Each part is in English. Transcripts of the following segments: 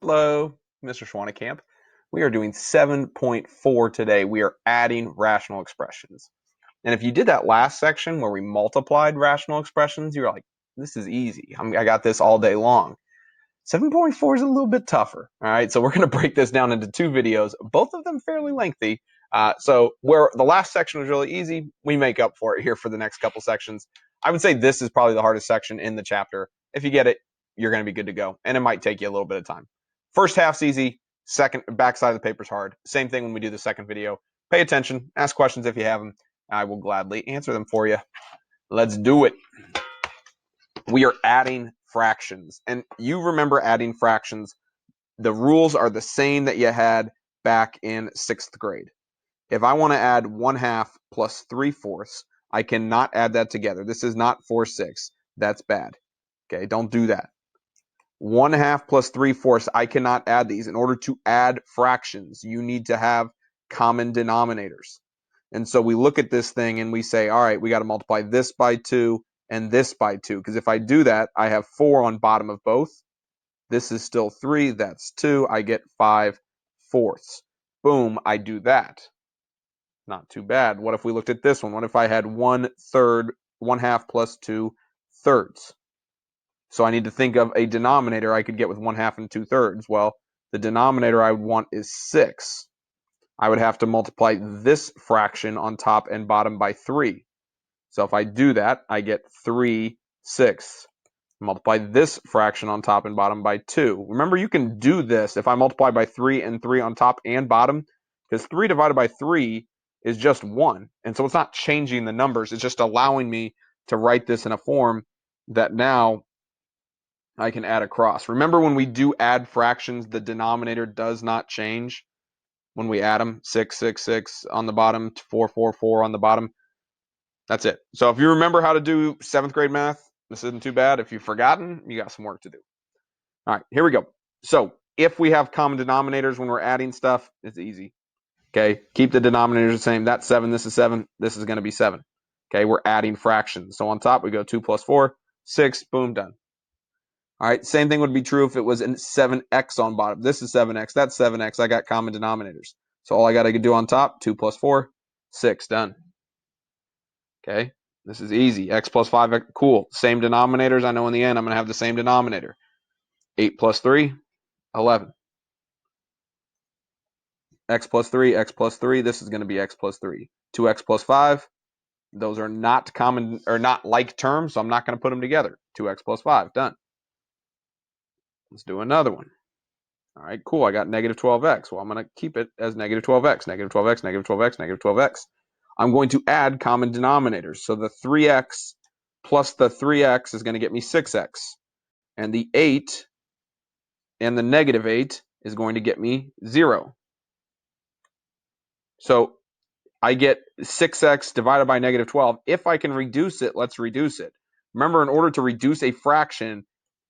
Hello, Mr. Schwannekamp. We are doing 7.4 today. We are adding rational expressions. And if you did that last section where we multiplied rational expressions, you were like, this is easy. I got this all day long. 7.4 is a little bit tougher. All right, so we're going to break this down into two videos, both of them fairly lengthy. So where the last section was really easy, we make up for it here for the next couple sections. I would say this is probably the hardest section in the chapter. If you get it, you're going to be good to go, and it might take you a little bit of time. First half's easy, second backside of the paper's hard. Same thing when we do the second video. Pay attention, ask questions if you have them. I will gladly answer them for you. Let's do it. We are adding fractions, and you remember adding fractions. The rules are the same that you had back in 6th grade. If I want to add 1/2 plus 3/4, I cannot add that together. This is not 4/6. That's bad. Okay, don't do that. 1/2 plus 3/4, I cannot add these. In order to add fractions, you need to have common denominators. And so we look at this thing and we say, all right, we got to multiply this by 2 and this by 2. Because if I do that, I have 4 on bottom of both. This is still 3. That's 2. I get 5/4. Boom, I do that. Not too bad. What if we looked at this one? What if I had 1/3, 1/2 plus 2/3? So I need to think of a denominator I could get with 1/2 and 2/3. Well, the denominator I would want is 6. I would have to multiply this fraction on top and bottom by 3. So if I do that, I get 3/6. Multiply this fraction on top and bottom by 2. Remember, you can do this if I multiply by 3 and 3 on top and bottom, because 3 divided by 3 is just 1. And so it's not changing the numbers. It's just allowing me to write this in a form that now I can add across. Remember, when we do add fractions, the denominator does not change when we add them. 6, 6, 6 on the bottom, 4, 4, 4 on the bottom. That's it. So if you remember how to do 7th grade math, this isn't too bad. If you've forgotten, you got some work to do. All right, here we go. So if we have common denominators when we're adding stuff, it's easy. Okay, keep the denominators the same. That's 7, this is 7, this is going to be 7. Okay, we're adding fractions. So on top, we go 2 plus 4, 6, boom, done. All right, same thing would be true if it was in 7x on bottom. This is 7x, that's 7x. I got common denominators. So all I got to do on top, 2 plus 4, 6, done. Okay, this is easy. X plus 5, cool. Same denominators. I know in the end I'm going to have the same denominator. 8 plus 3, 11. X plus 3, X plus 3. This is going to be X plus 3. 2x plus 5. Those are not common or not like terms, so I'm not going to put them together. 2x plus 5, done. Let's do another one. All right, cool. I got negative 12x. Well, I'm going to keep it as negative 12x, negative 12x, negative 12x, negative 12x. I'm going to add common denominators. So the 3x plus the 3x is going to get me 6x. And the 8 and the negative 8 is going to get me 0. So I get 6x divided by negative 12. If I can reduce it, let's reduce it. Remember, in order to reduce a fraction,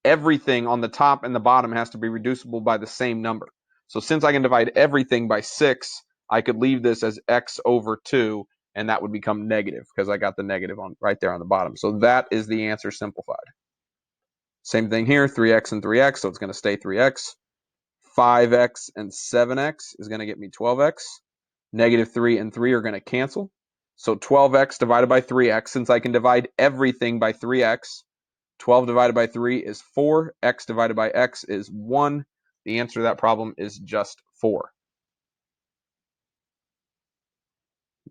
everything on the top and the bottom has to be reducible by the same number. So since I can divide everything by 6, I could leave this as x over 2, and that would become negative because I got the negative on right there on the bottom. So that is the answer simplified. Same thing here, 3x and 3x, so it's going to stay 3x. 5x and 7x is going to get me 12x. Negative 3 and 3 are going to cancel. So 12x divided by 3x, since I can divide everything by 3x, 12 divided by 3 is 4. X divided by x is 1. The answer to that problem is just 4.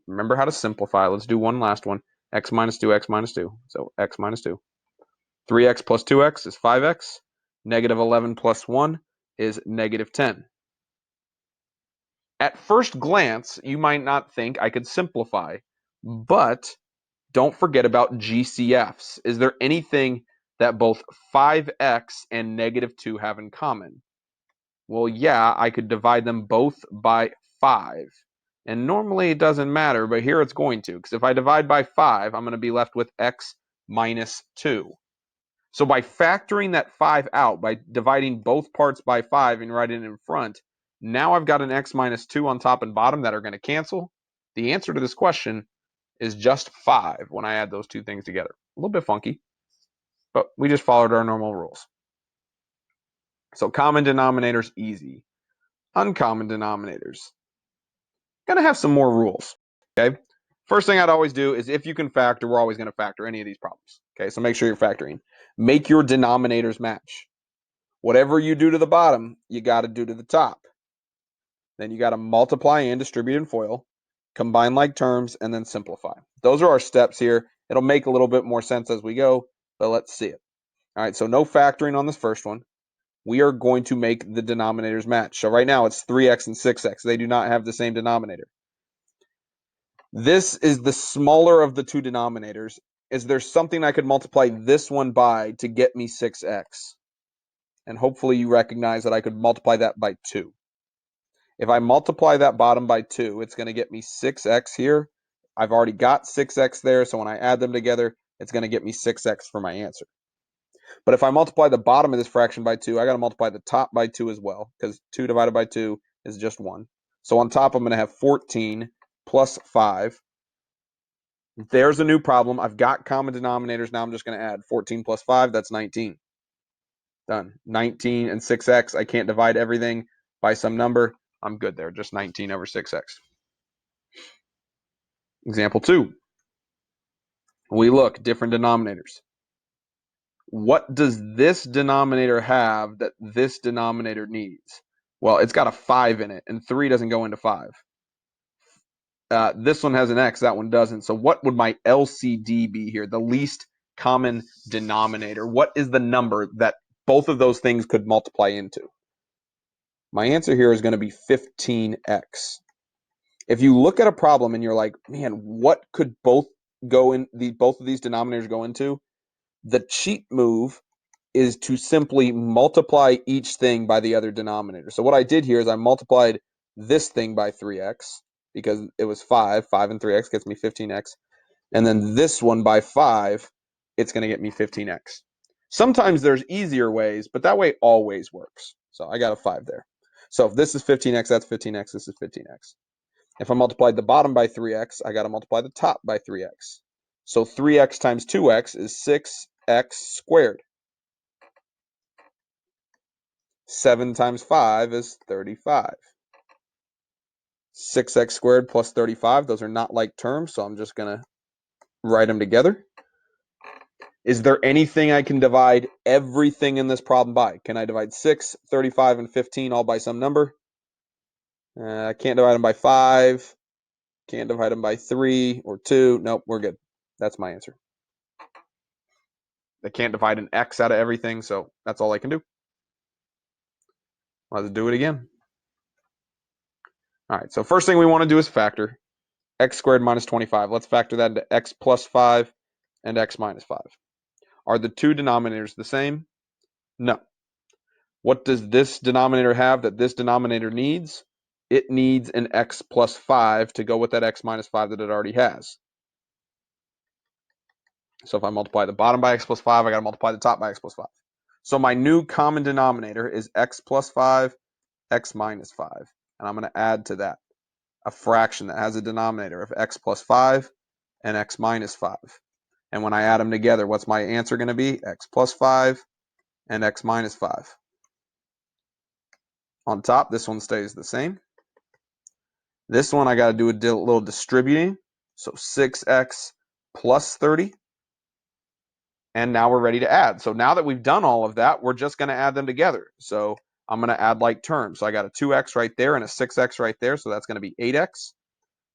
Remember how to simplify. Let's do one last one. X minus 2, x minus 2. So x minus 2. 3x plus 2x is 5x. Negative 11 plus 1 is negative 10. At first glance, you might not think I could simplify, but don't forget about GCFs. Is there anything that both 5x and negative 2 have in common? Well, yeah, I could divide them both by 5. And normally it doesn't matter, but here it's going to. Because if I divide by 5, I'm going to be left with x minus 2. So by factoring that 5 out, by dividing both parts by 5 and writing it in front, now I've got an x minus 2 on top and bottom that are going to cancel. The answer to this question is just 5 when I add those two things together. A little bit funky, but we just followed our normal rules. So common denominators, easy. Uncommon denominators, going to have some more rules, okay? First thing I'd always do is if you can factor, we're always going to factor any of these problems, okay? So make sure you're factoring. Make your denominators match. Whatever you do to the bottom, you got to do to the top. Then you got to multiply and distribute and FOIL, combine like terms, and then simplify. Those are our steps here. It'll make a little bit more sense as we go, but let's see it. All right, so no factoring on this first one. We are going to make the denominators match. So right now it's 3x and 6x. They do not have the same denominator. This is the smaller of the two denominators. Is there something I could multiply this one by to get me 6x? And hopefully you recognize that I could multiply that by 2. If I multiply that bottom by 2, it's going to get me 6x here. I've already got 6x there, so when I add them together, it's going to get me 6x for my answer. But if I multiply the bottom of this fraction by 2, I got to multiply the top by 2 as well, because 2 divided by 2 is just 1. So on top, I'm going to have 14 plus 5. There's a new problem. I've got common denominators. Now I'm just going to add 14 plus 5. That's 19. Done. 19 and 6x. I can't divide everything by some number. I'm good there. Just 19 over 6x. Example 2. We look, different denominators. What does this denominator have that this denominator needs? Well, it's got a 5 in it, and 3 doesn't go into 5. This one has an x, that one doesn't. So what would my LCD be here? The least common denominator. What is the number that both of those things could multiply into? My answer here is going to be 15x. If you look at a problem and you're like, man, what could both of these denominators go into? The cheat move is to simply multiply each thing by the other denominator. So what I did here is I multiplied this thing by 3x because it was 5. 5 and 3x gets me 15x. And then this one by 5, it's going to get me 15x. Sometimes there's easier ways, but that way always works. So I got a 5 there. So if this is 15x, that's 15x, this is 15x. If I multiplied the bottom by 3x, I got to multiply the top by 3x. So 3x times 2x is 6x squared. 7 times 5 is 35. 6x squared plus 35, those are not like terms, so I'm just going to write them together. Is there anything I can divide everything in this problem by? Can I divide 6, 35, and 15 all by some number? I can't divide them by 5. Can't divide them by 3 or 2. Nope, we're good. That's my answer. I can't divide an x out of everything, so that's all I can do. Let's do it again. All right, so first thing we want to do is factor. X squared minus 25. Let's factor that into x plus 5 and x minus 5. Are the two denominators the same? No. What does this denominator have that this denominator needs? It needs an x plus 5 to go with that x minus 5 that it already has. So if I multiply the bottom by x plus 5, I got to multiply the top by x plus 5. So my new common denominator is x plus 5, x minus 5. And I'm going to add to that a fraction that has a denominator of x plus 5 and x minus 5. And when I add them together, what's my answer going to be? X plus 5 and x minus 5. On top, this one stays the same. This one, I got to do a little distributing. So 6x plus 30. And now we're ready to add. So now that we've done all of that, we're just going to add them together. So I'm going to add like terms. So I got a 2x right there and a 6x right there. So that's going to be 8x.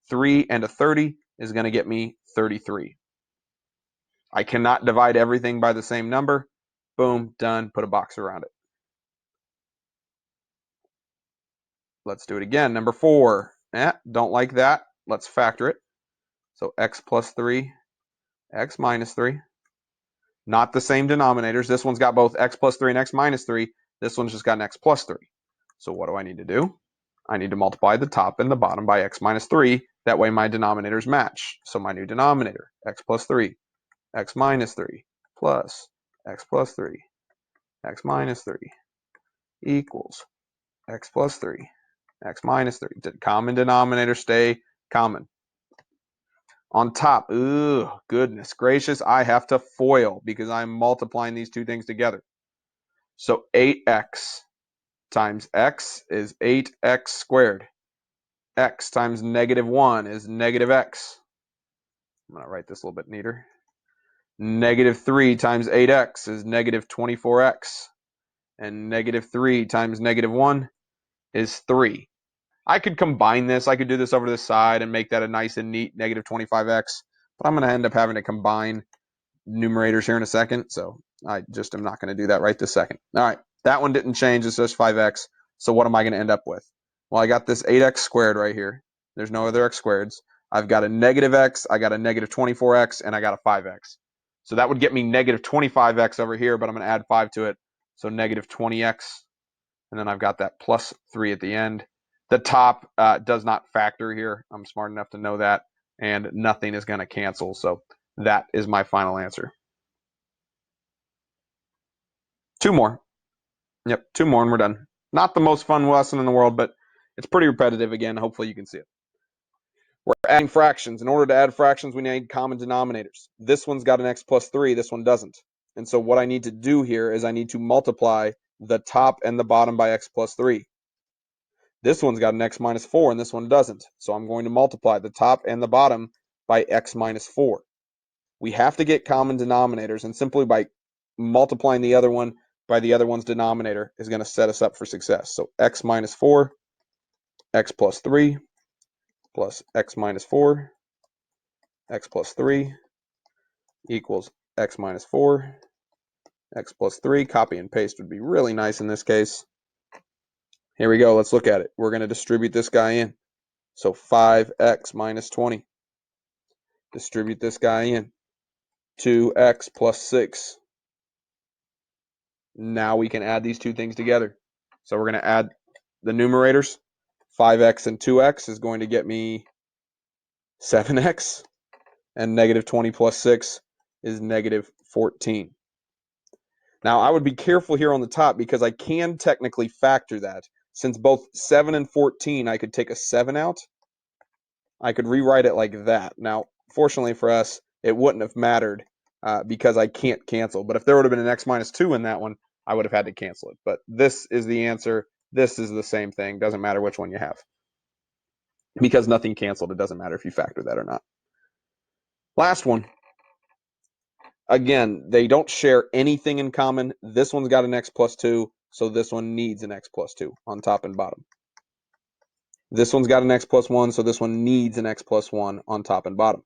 3 and a 30 is going to get me 33. I cannot divide everything by the same number. Boom, done. Put a box around it. Let's do it again. Number 4. Don't like that. Let's factor it. So x plus 3, x minus 3. Not the same denominators. This one's got both x plus 3 and x minus 3. This one's just got an x plus 3. So what do I need to do? I need to multiply the top and the bottom by x minus 3. That way my denominators match. So my new denominator, x plus 3, x minus 3, plus x plus 3, x minus 3, equals x plus 3, x minus 3. Did common denominator stay common? On top, goodness gracious, I have to FOIL because I'm multiplying these two things together. So 8x times x is 8x squared. X times -1 is negative x. I'm going to write this a little bit neater. -3 times 8x is negative 24x. And -3 times -1 is 3. I could combine this. I could do this over to the side and make that a nice and neat negative 25x. But I'm going to end up having to combine numerators here in a second. So I just am not going to do that right this second. All right. That one didn't change. It's just 5x. So what am I going to end up with? Well, I got this 8x squared right here. There's no other x squareds. I've got a negative x. I got a negative 24x. And I got a 5x. So that would get me negative 25x over here. But I'm going to add 5 to it. So negative 20x. And then I've got that plus 3 at the end. The top does not factor here. I'm smart enough to know that. And nothing is going to cancel. So that is my final answer. 2 more. Yep, 2 more and we're done. Not the most fun lesson in the world, but it's pretty repetitive again. Hopefully you can see it. We're adding fractions. In order to add fractions, we need common denominators. This one's got an x plus 3. This one doesn't. And so what I need to do here is I need to multiply the top and the bottom by x plus 3. This one's got an x minus 4, and this one doesn't. So I'm going to multiply the top and the bottom by x minus 4. We have to get common denominators, and simply by multiplying the other one by the other one's denominator is going to set us up for success. So x minus 4, x plus 3, plus x minus 4, x plus 3, equals x minus 4, x plus 3. Copy and paste would be really nice in this case. Here we go. Let's look at it. We're going to distribute this guy in. So 5x minus 20. Distribute this guy in. 2x plus 6. Now we can add these two things together. So we're going to add the numerators. 5x and 2x is going to get me 7x. And negative 20 plus 6 is negative 14. Now I would be careful here on the top because I can technically factor that. Since both 7 and 14, I could take a 7 out. I could rewrite it like that. Now, fortunately for us, it wouldn't have mattered because I can't cancel. But if there would have been an x minus 2 in that one, I would have had to cancel it. But this is the answer. This is the same thing. Doesn't matter which one you have. Because nothing canceled, it doesn't matter if you factor that or not. Last one. Again, they don't share anything in common. This one's got an x plus 2, so this one needs an x plus 2 on top and bottom. This one's got an x plus 1, so this one needs an x plus 1 on top and bottom.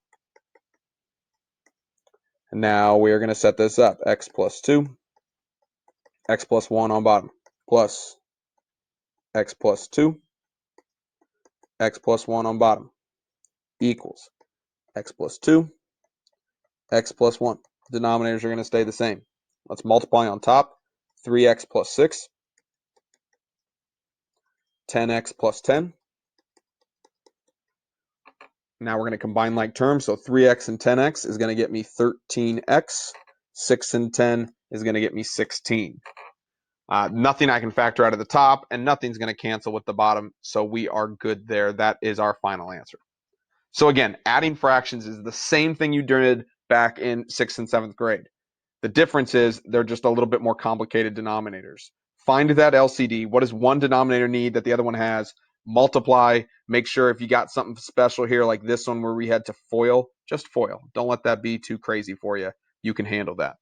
And now we are going to set this up. X plus 2, x plus 1 on bottom, plus x plus 2, x plus 1 on bottom, equals x plus 2, x plus 1. Denominators are going to stay the same. Let's multiply on top. 3x plus 6, 10x plus 10. Now we're going to combine like terms. So 3x and 10x is going to get me 13x. 6 and 10 is going to get me 16. Nothing I can factor out of the top, and nothing's going to cancel with the bottom. So we are good there. That is our final answer. So again, adding fractions is the same thing you did back in 6th and 7th grade. The difference is they're just a little bit more complicated denominators. Find that LCD. What does one denominator need that the other one has? Multiply. Make sure if you got something special here like this one where we had to FOIL, just FOIL. Don't let that be too crazy for you. You can handle that.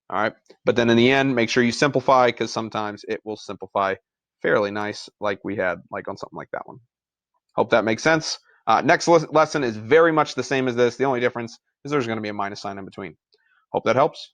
All right. But then in the end, make sure you simplify because sometimes it will simplify fairly nice like we had like on something like that one. Hope that makes sense. Next lesson is very much the same as this. The only difference is there's going to be a minus sign in between. Hope that helps.